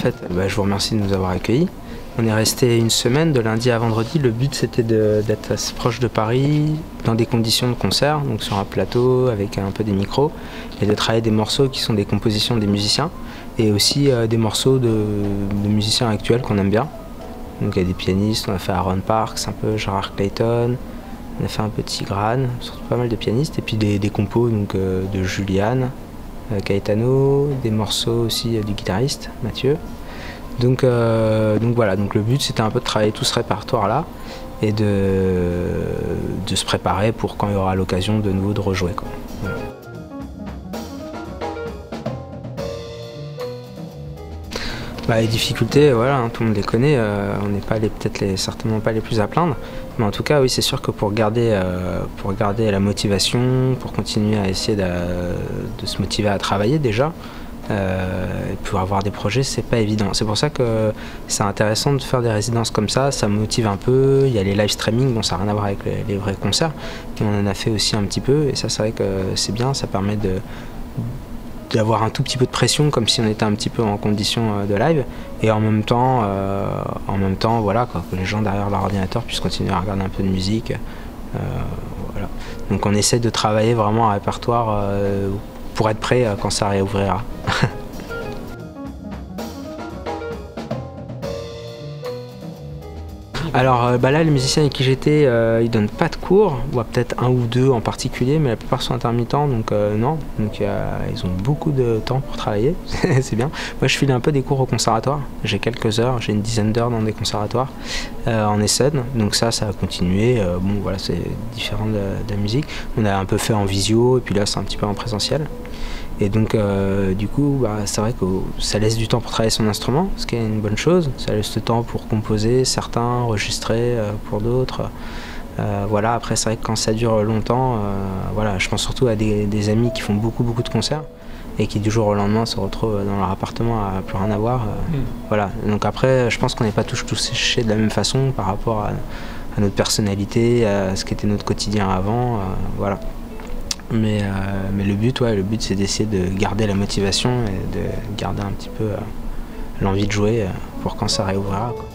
fait, je vous remercie de nous avoir accueillis. On est resté une semaine, de lundi à vendredi. Le but c'était d'être assez proche de Paris, dans des conditions de concert, donc sur un plateau avec un peu des micros, et de travailler des morceaux qui sont des compositions des musiciens, et aussi des morceaux de musiciens actuels qu'on aime bien. Donc il y a des pianistes, on a fait Aaron Parks, un peu Gerard Clayton, on a fait un peu Tigrane, surtout pas mal de pianistes, et puis des compos donc, de Julian, Caetano, des morceaux aussi du guitariste Mathieu. Donc voilà, donc le but c'était un peu de travailler tout ce répertoire là et de se préparer pour quand il y aura l'occasion de nouveau de rejouer, quoi. Voilà. Les difficultés, voilà, hein, tout le monde les connaît, on n'est pas certainement pas les plus à plaindre, mais en tout cas oui, c'est sûr que pour garder la motivation, pour continuer à essayer de se motiver à travailler déjà, pour avoir des projets, c'est pas évident. C'est pour ça que c'est intéressant de faire des résidences comme ça motive un peu. Il y a les live streaming, bon ça n'a rien à voir avec les vrais concerts, mais on en a fait aussi un petit peu, et ça c'est vrai que c'est bien, ça permet d'avoir un tout petit peu de pression, comme si on était un petit peu en condition de live, et en même temps voilà, quoi, que les gens derrière leur ordinateur puissent continuer à regarder un peu de musique. Voilà. Donc on essaie de travailler vraiment un répertoire pour être prêt quand ça réouvrira. Alors là, les musiciens avec qui j'étais, ils donnent pas de cours, peut-être un ou deux en particulier, mais la plupart sont intermittents, donc non. Donc ils ont beaucoup de temps pour travailler, c'est bien. Moi je file un peu des cours au conservatoire, j'ai quelques heures, j'ai une dizaine d'heures dans des conservatoires en Essonne, donc ça a continué. Bon voilà, c'est différent de la musique. On a un peu fait en visio, et puis là c'est un petit peu en présentiel. Et donc du coup c'est vrai que ça laisse du temps pour travailler son instrument, ce qui est une bonne chose. Ça laisse le temps pour composer certains, enregistrer pour d'autres. Voilà, après c'est vrai que quand ça dure longtemps, voilà, je pense surtout à des amis qui font beaucoup de concerts et qui du jour au lendemain se retrouvent dans leur appartement à plus rien avoir. Voilà. Donc après je pense qu'on n'est pas tous séchés de la même façon par rapport à notre personnalité, à ce qu'était notre quotidien avant. Voilà. Mais le but c'est d'essayer de garder la motivation et de garder un petit peu l'envie de jouer pour quand ça réouvrira, quoi.